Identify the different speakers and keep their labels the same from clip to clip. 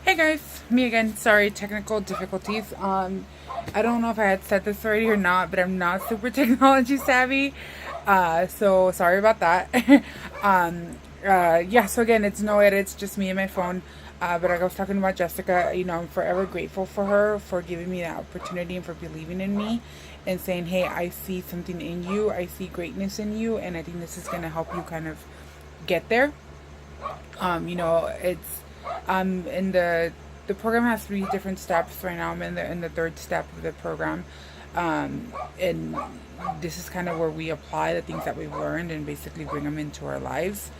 Speaker 1: Hey guys, me again. Sorry, technical difficulties. I don't know if I had said this already or not, but I'm not super technology savvy. So sorry about that. Yeah, so again, it's no edits, just me and my phone. But like I was talking about Jessica, I'm forever grateful for her for giving me that opportunity and for believing in me and saying, hey, I see something in you, I see greatness in you, and I think this is going to help you kind of get there. It's in the program has three different steps right now. I'm in the third step of the program, and this is kind of where we apply the things that we've learned and basically bring them into our lives.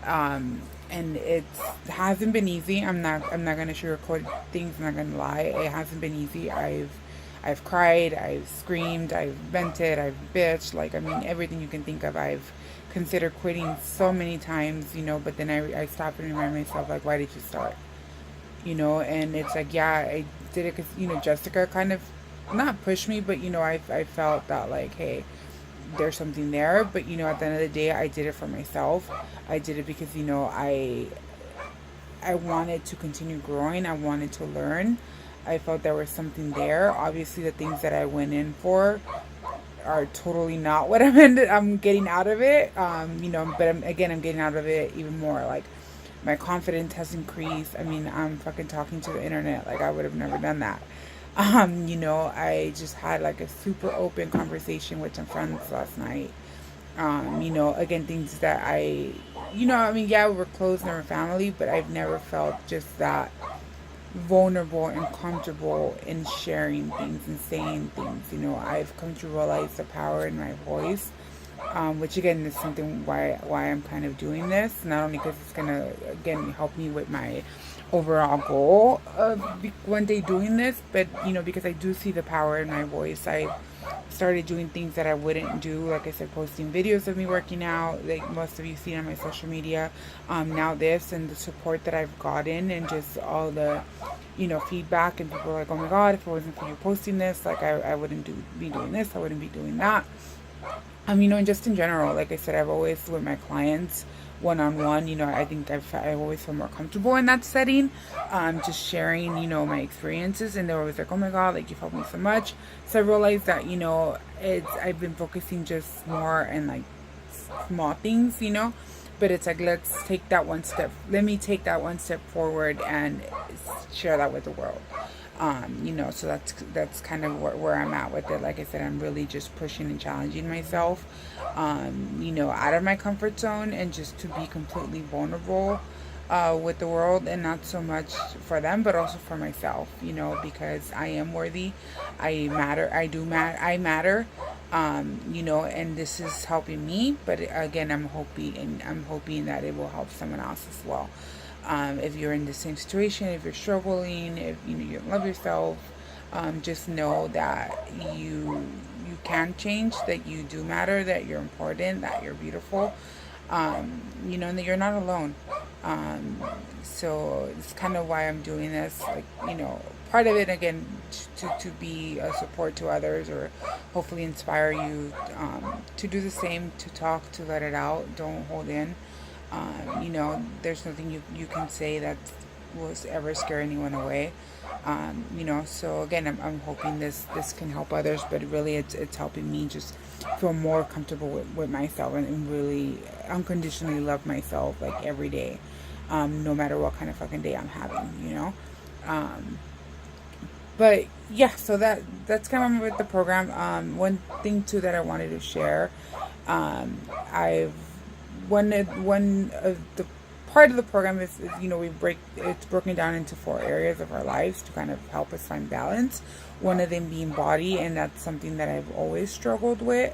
Speaker 1: And it hasn't been easy. I'm not gonna sugarcoat things. I'm not gonna lie. It hasn't been easy. I've cried, I've screamed, I've vented, I've bitched, like, I mean, everything you can think of. I've considered quitting so many times, but then I stop and remind myself, like, why did you start? And it's like, yeah, I did it because, Jessica kind of not pushed me, but, I felt that, like, hey, there's something there. But, at the end of the day, I did it for myself. I did it because, I wanted to continue growing. I wanted to learn. I felt there was something there. Obviously, the things that I went in for are totally not what I'm getting out of it. But I'm getting out of it even more. Like, my confidence has increased. I mean, I'm fucking talking to the internet. Like, I would have never done that. I just had like a super open conversation with some friends last night. Again, things that I mean, yeah, we're close and we're family, but I've never felt just that vulnerable and comfortable in sharing things and saying things. I've come to realize the power in my voice, which again is something why I'm kind of doing this. Not only because it's gonna again help me with my overall goal of one day doing this, but because I do see the power in my voice. I started doing things that I wouldn't do, like I said, posting videos of me working out, like most of you seen on my social media. Now this and the support that I've gotten and just all the feedback, and people are like, oh my god, if it wasn't for you posting this, like I wouldn't be doing this, I wouldn't be doing that. And just in general, like I said, I've always with my clients one on one, I think I always feel more comfortable in that setting, just sharing, my experiences, and they're always like, oh my god, like you've helped me so much. So I realized that, I've been focusing just more on like small things, but it's like, let me take that one step forward and share that with the world. So that's kind of where I'm at with it. Like I said, I'm really just pushing and challenging myself, out of my comfort zone, and just to be completely vulnerable with the world, and not so much for them, but also for myself, because I am worthy. I matter. I matter. And this is helping me, but again, I'm hoping that it will help someone else as well. If you're in the same situation, if you're struggling, if you don't love yourself, just know that you can change, that you do matter, that you're important, that you're beautiful, and that you're not alone. So it's kind of why I'm doing this. Like, part of it again to be a support to others, or hopefully inspire you to do the same, to talk, to let it out, don't hold in. There's nothing you can say that will ever scare anyone away. So again, I'm hoping this can help others, but really it's helping me just feel more comfortable with myself, and really unconditionally love myself, like, every day, no matter what kind of fucking day I'm having. Um, but yeah, so that's kind of with the program. One thing too that I wanted to share, I've one of the part of the program is it's broken down into 4 areas of our lives to kind of help us find balance. One of them being body, and that's something that I've always struggled with.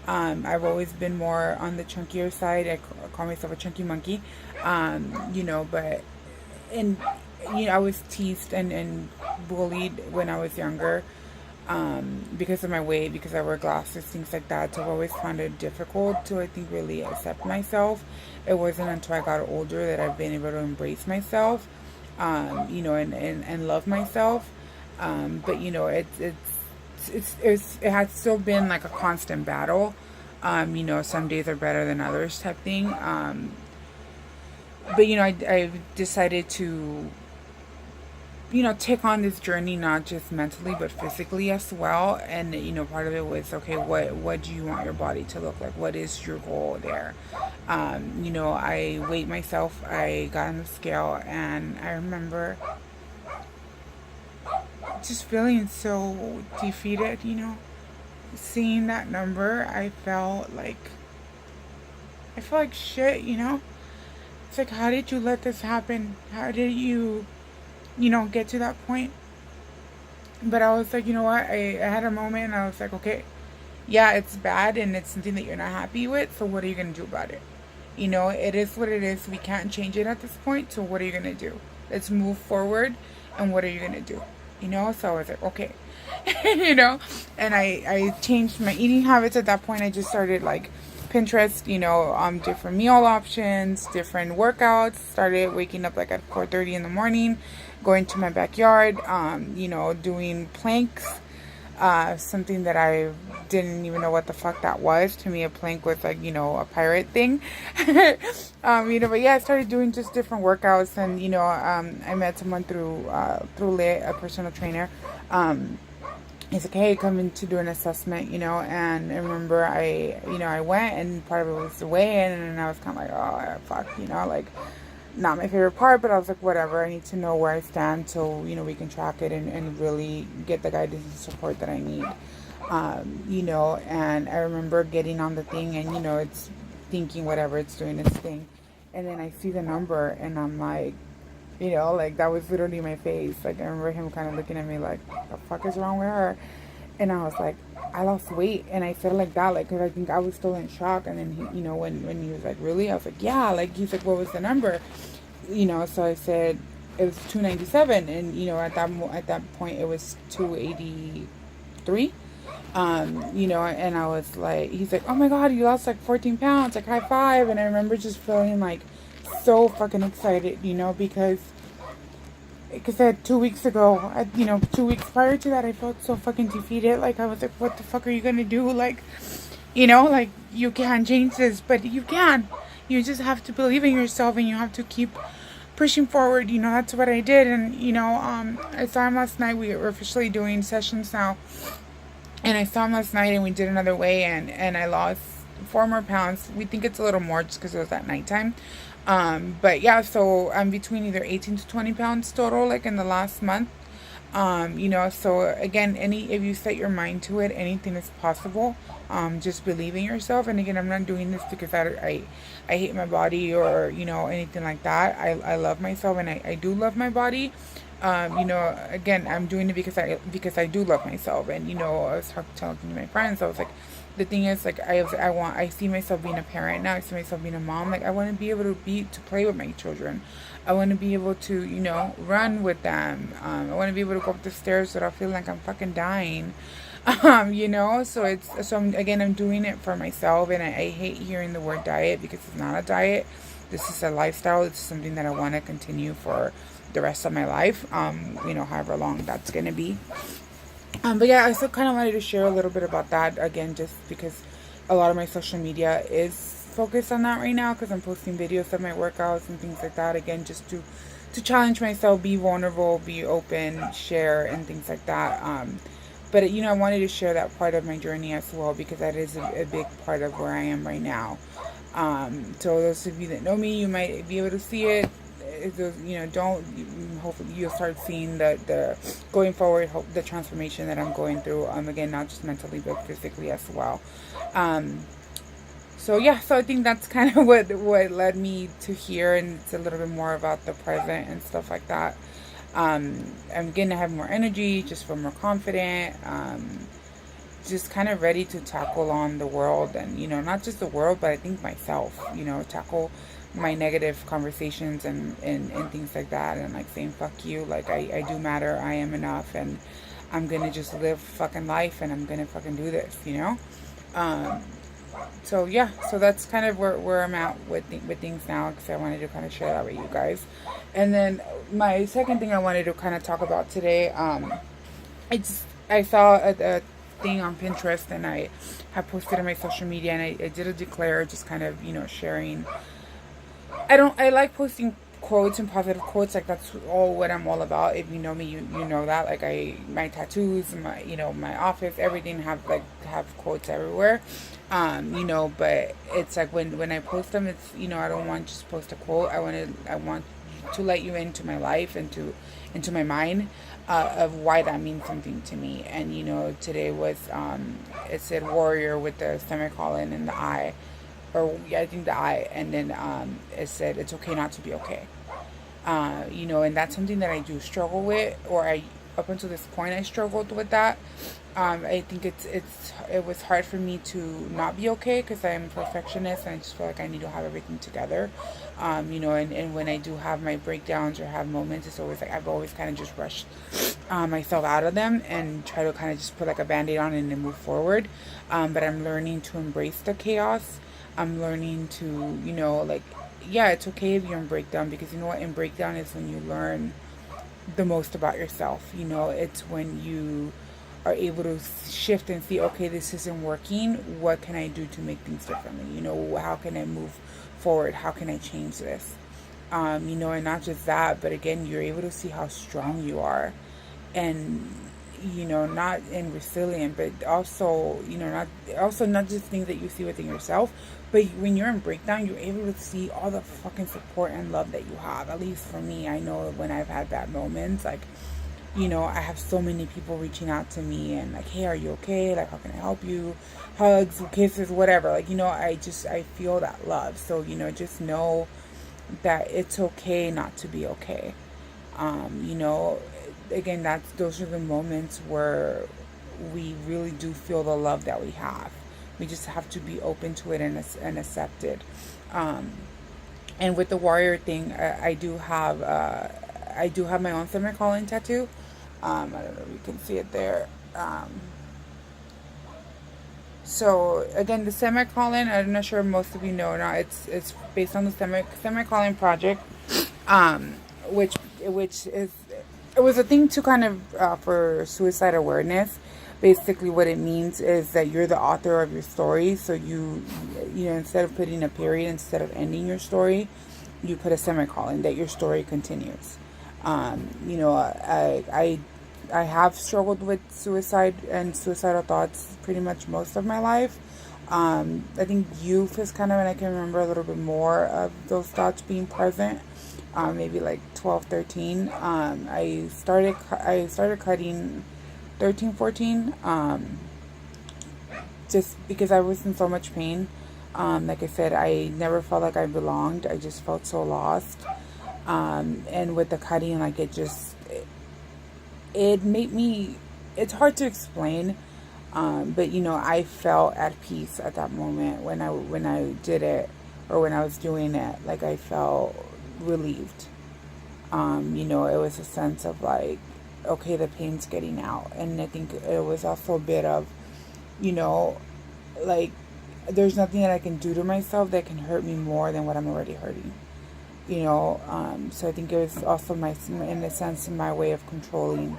Speaker 1: I've always been more on the chunkier side. I call myself a chunky monkey. But and I was teased and bullied when I was younger, because of my weight, because I wear glasses, things like that. So I've always found it difficult to, I think, really accept myself. It wasn't until I got older that I've been able to embrace myself, and love myself. But it has still been like a constant battle. Some days are better than others, type thing. But I've decided to take on this journey, not just mentally but physically as well. And part of it was, okay, what do you want your body to look like? What is your goal there? I weighed myself. I got on the scale, and I remember just feeling so defeated. Seeing that number, I felt like shit. It's like, how did you let this happen? How did you get to that point? But I was like, you know what? I had a moment, and I was like, okay, yeah, it's bad, and it's something that you're not happy with. So what are you going to do about it? It is what it is. We can't change it at this point. So what are you going to do? Let's move forward. And what are you going to do? So I was like, okay, and I changed my eating habits at that point. I just started like Pinterest, different meal options, different workouts. Started waking up like at 4:30 in the morning, going to my backyard, doing planks. Something that I didn't even know what the fuck that was. To me, a plank was like, a pirate thing. But yeah, I started doing just different workouts, and, I met someone through Lit, a personal trainer. He's like, hey, come in to do an assessment, and I remember I went, and part of it was the weigh-in, and I was kind of like, oh, fuck, like, not my favorite part, but I was like, whatever, I need to know where I stand so, we can track it and really get the guidance and support that I need. And I remember getting on the thing, and, it's thinking whatever, it's doing its thing. And then I see the number, and I'm like, that was literally my face. Like, I remember him kind of looking at me like, the fuck is wrong with her? And I was like, I lost weight. And I said it like that, like, because I think I was still in shock. And then he, when he was like, really? I was like, yeah. Like, he's like, what was the number? So I said it was 297, and at that point it was 283. And I was like, he's like, oh my god, you lost like 14 pounds, like high five. And I remember just feeling like so fucking excited, because that 2 weeks ago, 2 weeks prior to that, I felt so fucking defeated. Like, I was like, what the fuck are you gonna do? Like, like, you can't change this, but you can. You just have to believe in yourself, and you have to keep pushing forward. That's what I did. And, I saw him last night. We were officially doing sessions now. And I saw him last night, and we did another weigh, and I lost 4 more pounds. We think it's a little more just because it was at nighttime. But yeah, so I'm between either 18 to 20 pounds total, like in the last month. So again, if you set your mind to it, anything is possible. Just believe in yourself. And again, I'm not doing this because I hate my body or, anything like that. I love myself, and I do love my body. Again, I'm doing it because I do love myself. And, I was talking to my friends. I was like, the thing is, like, I see myself being a parent now. I see myself being a mom. Like, I want to be able to play with my children. I want to be able to, run with them. I want to be able to go up the stairs without feeling like I'm fucking dying. So I'm doing it for myself. And I hate hearing the word diet, because it's not a diet. This is a lifestyle. It's something that I want to continue for the rest of my life. However long that's going to be. But yeah, I still kind of wanted to share a little bit about that, again, just because a lot of my social media is focused on that right now, because I'm posting videos of my workouts and things like that, again, just to challenge myself, be vulnerable, be open, share, and things like that. But I wanted to share that part of my journey as well, because that is a big part of where I am right now. So those of you that know me, you might be able to see it. Hopefully you'll start seeing the going forward, the transformation that I'm going through. Again, not just mentally, but physically as well. So I think that's kind of what led me to here, and it's a little bit more about the present and stuff like that. I'm getting to have more energy, just feel more confident, just kind of ready to tackle on the world, and not just the world, but I think myself, tackle my negative conversations and things like that, and like saying fuck you, like I do matter, I am enough, and I'm gonna just live fucking life, and I'm gonna fucking do this, so that's kind of where I'm at with things now, because I wanted to kind of share that with you guys. And then my second thing I wanted to kind of talk about today, I saw a thing on Pinterest, and I have posted on my social media, and I did a declare, just kind of sharing. I like posting quotes and positive quotes, like that's all what I'm all about. If you know me, you know that. Like my tattoos, my, my office, everything have quotes everywhere. But it's like when I post them, it's, I don't want to just post a quote. I want to let you into my life, into my mind, of why that means something to me. And today was, it said warrior with the semicolon and the I, or yeah, I think the I, and then it said it's okay not to be okay. And that's something that I do struggle with, or I up until this point I struggled with that. I think it was hard for me to not be okay because I'm a perfectionist and I just feel like I need to have everything together. And when I do have my breakdowns or have moments, it's always like I've always kind of just rushed myself out of them and try to kind of just put like a band-aid on it and then move forward. But I'm learning to embrace the chaos. I'm learning to, yeah, it's okay if you're in breakdown, because you know what, in breakdown is when you learn the most about yourself. It's when you are able to shift and see, okay, this isn't working. What can I do to make things differently? How can I move forward? How can I change this? And not just that, but again, you're able to see how strong you are, and not in resilient, but also, not just things that you see within yourself, but when you're in breakdown, you're able to see all the fucking support and love that you have. At least for me, I know when I've had bad moments, like, I have so many people reaching out to me and like, hey, are you okay? Like, how can I help you? Hugs, kisses, whatever. Like, I feel that love. So, just know that it's okay not to be okay. Again, those are the moments where we really do feel the love that we have. We just have to be open to it and accept it. And with the warrior thing, I do have my own semicolon tattoo. I don't know if you can see it there. So again, the semicolon, I'm not sure if most of you know or not. It's based on the semicolon project, which is, it was a thing to kind of for suicide awareness. Basically, what it means is that you're the author of your story. So you instead of putting a period, instead of ending your story, you put a semicolon that your story continues. I have struggled with suicide and suicidal thoughts pretty much most of my life. I think youth is kind of when I can remember a little bit more of those thoughts being present. Maybe like 12, 13. I started cutting 13, 14. Just because I was in so much pain. Like I said, I never felt like I belonged. I just felt so lost. And with the cutting, like it made me, it's hard to explain. But I felt at peace at that moment when I did it, or when I was doing it. Like, I felt relieved. It was a sense of like, okay, the pain's getting out. And I think it was also a bit of, like, there's nothing that I can do to myself that can hurt me more than what I'm already hurting. So I think it was also in a sense, my way of controlling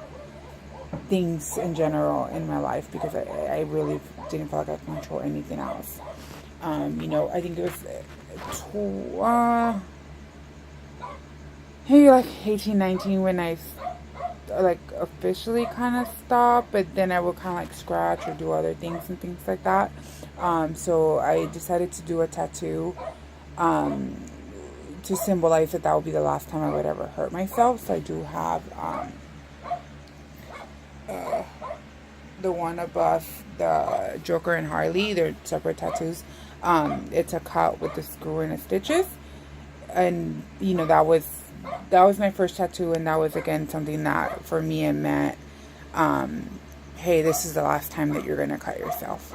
Speaker 1: things in general in my life, because I really didn't feel like I could control anything else. I think it was maybe like 18, 19 when I like officially kind of stopped, but then I would kind of like scratch or do other things and things like that. So I decided to do a tattoo to symbolize that would be the last time I would ever hurt myself. So I do have the one above the Joker and Harley. They're separate tattoos. It's a cut with the screw and the stitches, and that was my first tattoo, and that was again something that for me it meant, hey, this is the last time that you're gonna cut yourself.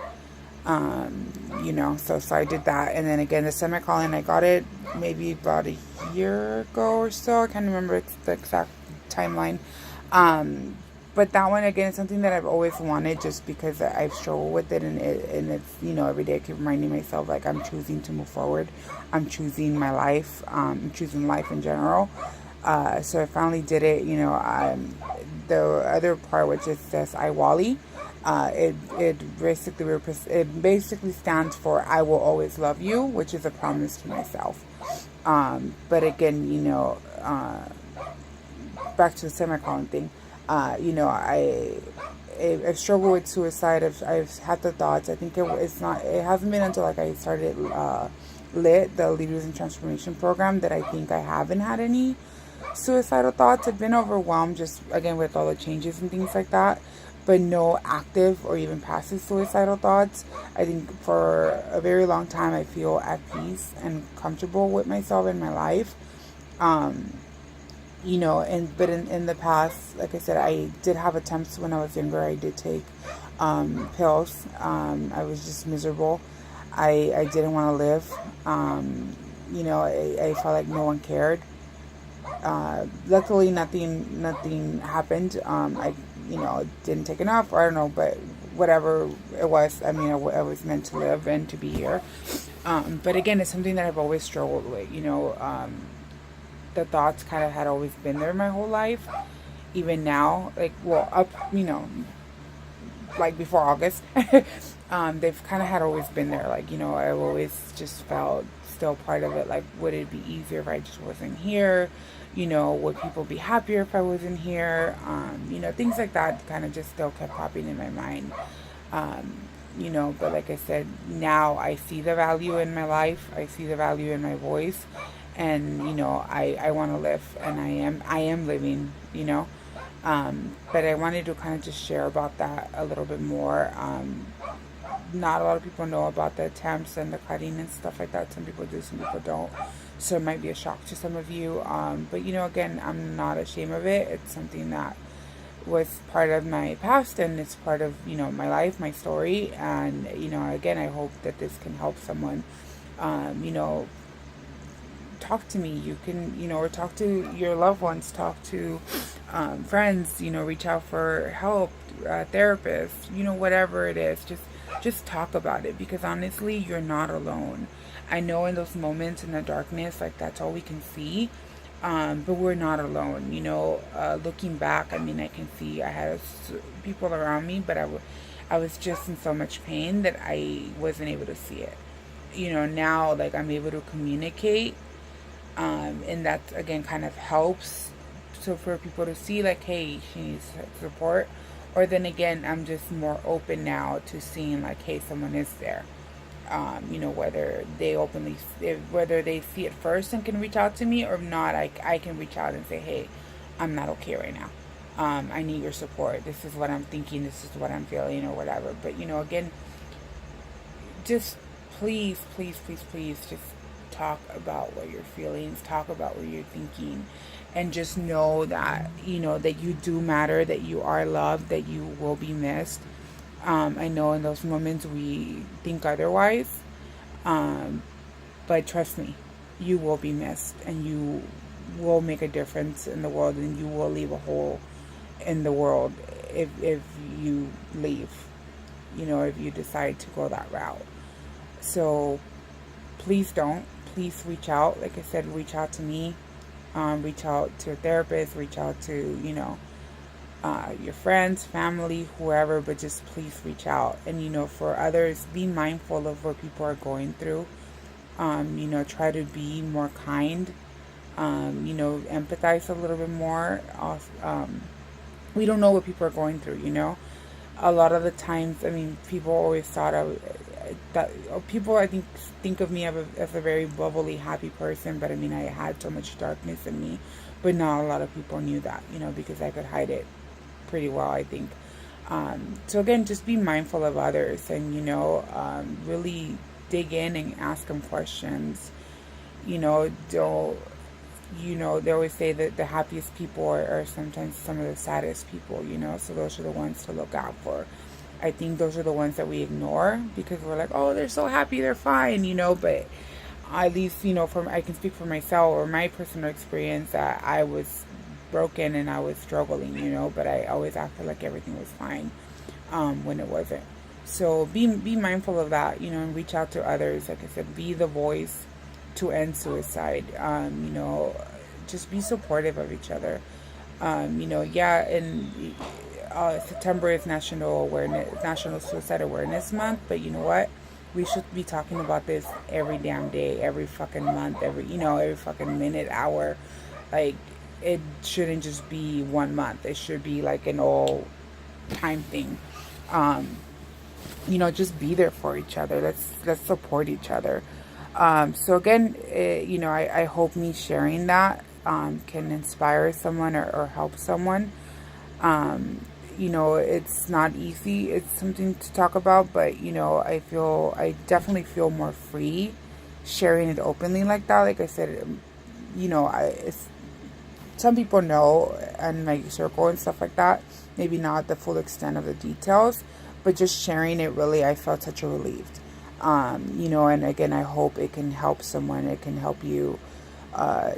Speaker 1: So I did that, and then again the semicolon, I got it maybe about a year ago or so. I can't remember the exact timeline. But that one again is something that I've always wanted, just because I've struggled with it, and it's every day I keep reminding myself, like, I'm choosing to move forward. I'm choosing my life. I'm choosing life in general. So I finally did it. The other part, which is this Iwali, it basically stands for I will always love you, which is a promise to myself. But again, back to the semicolon thing, I've struggled with suicide. I've had the thoughts. I think it hasn't been until like I started LIT, the Leaders in Transformation program, that I think I haven't had any suicidal thoughts. I've been overwhelmed just again with all the changes and things like that, but no active or even passive suicidal thoughts. I think for a very long time I feel at peace and comfortable with myself and my life. But in the past, like I said, I did have attempts when I was younger. I did take pills. I was just miserable. I didn't want to live. I felt like no one cared. Luckily, nothing happened. I didn't take enough, or I don't know, but whatever it was, I mean, I was meant to live and to be here. But again, it's something that I've always struggled with. The thoughts kind of had always been there my whole life. Even now, like before August, they've kind of had always been there. I've always just felt still part of it. Like, would it be easier if I just wasn't here? Would people be happier if I wasn't here? Things like that kind of just still kept popping in my mind. But like I said, now I see the value in my life. I see the value in my voice. And, I want to live, and I am living, but I wanted to kind of just share about that a little bit more. Not a lot of people know about the attempts and the cutting and stuff like that. Some people do, some people don't. So it might be a shock to some of you. But, again, I'm not ashamed of it. It's something that was part of my past, and it's part of, my life, my story. And, again, I hope that this can help someone, talk to me. You can, or talk to your loved ones, talk to friends, reach out for help, therapists, whatever it is. Just talk about it, because honestly, you're not alone. I know in those moments in the darkness, like, that's all we can see, but we're not alone. Looking back, I mean, I can see I had people around me, but I was just in so much pain that I wasn't able to see it. Now, like, I'm able to communicate, and that again kind of helps, so for people to see, like, hey, she needs support. Or then again, I'm just more open now to seeing, like, hey, someone is there. Whether they see it first and can reach out to me or not, I can reach out and say, hey, I'm not okay right now. I need your support. This is what I'm thinking. This is what I'm feeling, or whatever. But, again, just please, please, please, please, just talk about what you're feeling, talk about what you're thinking, and just know that, that you do matter, that you are loved, that you will be missed. I know in those moments we think otherwise, but trust me, you will be missed, and you will make a difference in the world, and you will leave a hole in the world if you leave, if you decide to go that route. So please don't. Please reach out. Like I said, reach out to me. Reach out to a therapist. Reach out to, your friends, family, whoever. But just please reach out. And, for others, be mindful of what people are going through. Try to be more kind. Empathize a little bit more. We don't know what people are going through, A lot of the times, I mean, people always thought people, I think of me as a very bubbly, happy person, but I mean, I had so much darkness in me, but not a lot of people knew that, because I could hide it pretty well, I think. So again, just be mindful of others, and, really dig in and ask them questions. Don't, they always say that the happiest people are sometimes some of the saddest people, so those are the ones to look out for. I think those are the ones that we ignore, because we're like, oh, they're so happy, they're fine, but at least, I can speak for myself or my personal experience, that I was broken and I was struggling, but I always acted like everything was fine, when it wasn't. So be mindful of that, and reach out to others. Like I said, be the voice to end suicide. Just be supportive of each other. September is National Suicide Awareness Month, but you know what? we should be talking about this every damn day, every fucking month, every fucking minute, hour. Like, it shouldn't just be 1 month. It should be like an all time thing. Um, just be there for each other. Let's support each other. So again, I hope me sharing that can inspire someone or help someone. It's not easy. It's something to talk about, but I definitely feel more free sharing it openly like that. Like I said, some people know and my circle and stuff like that. Maybe not the full extent of the details, but just sharing it, really, I felt such a relief. And again, I hope it can help someone. It can help you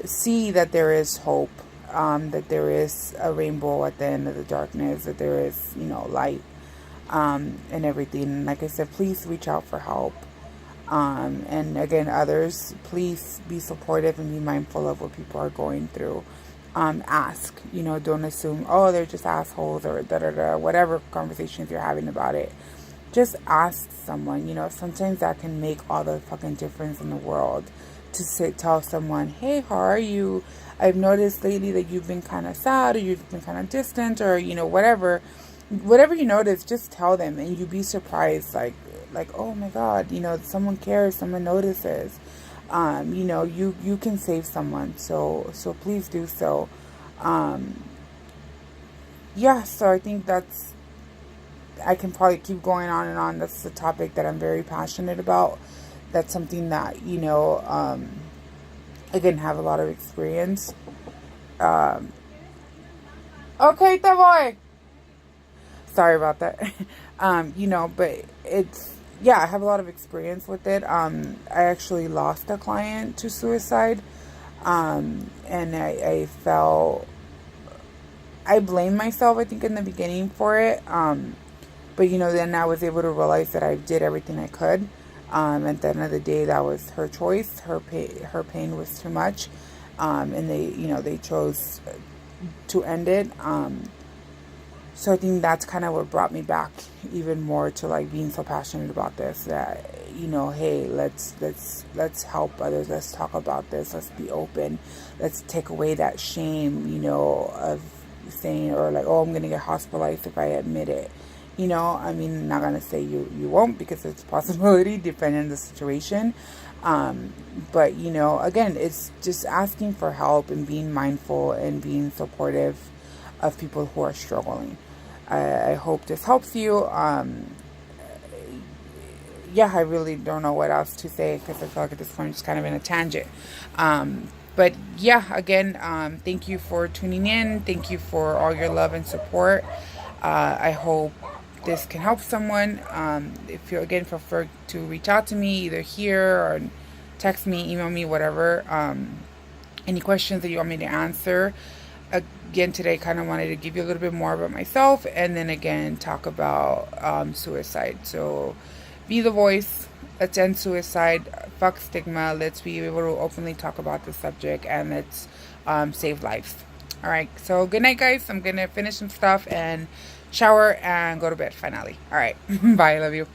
Speaker 1: see that there is hope, that there is a rainbow at the end of the darkness, that there is, light, and everything. And like I said, please reach out for help. And again, others, please be supportive and be mindful of what people are going through. Ask, don't assume, oh, they're just assholes or whatever conversations you're having about it. Just ask someone, sometimes that can make all the fucking difference in the world. Tell someone, hey, how are you? I've noticed lately that you've been kind of sad, or you've been kind of distant, or, whatever you notice, just tell them, and you'd be surprised, like, oh my God, someone cares, someone notices. You can save someone, so please do so. So I think I can probably keep going on and on. That's a topic that I'm very passionate about. That's something that, again, have a lot of experience. Okay, boy. Sorry about that. But I have a lot of experience with it. I actually lost a client to suicide. And I blamed myself, I think, in the beginning for it. But then I was able to realize that I did everything I could. At the end of the day, that was her choice. Her pain was too much. And they chose to end it. So I think that's kind of what brought me back even more to like being so passionate about this, that, hey, let's help others. Let's talk about this. Let's be open. Let's take away that shame, of saying, or like, oh, I'm going to get hospitalized if I admit it. I'm not going to say you won't, because it's a possibility depending on the situation. But, again, it's just asking for help and being mindful and being supportive of people who are struggling. I hope this helps you. I really don't know what else to say, because I feel like at this point I'm just kind of in a tangent. But again, thank you for tuning in. Thank you for all your love and support. I hope this can help someone. If you, again, feel free to reach out to me either here or text me, email me, whatever. Any questions that you want me to answer. Again, today kind of wanted to give you a little bit more about myself, and then again talk about suicide. So be the voice. Let's end suicide. Fuck stigma. Let's be able to openly talk about the subject, and let's save lives. All right. So good night, guys. I'm gonna finish some stuff and shower and go to bed finally. All right. Bye. I love you.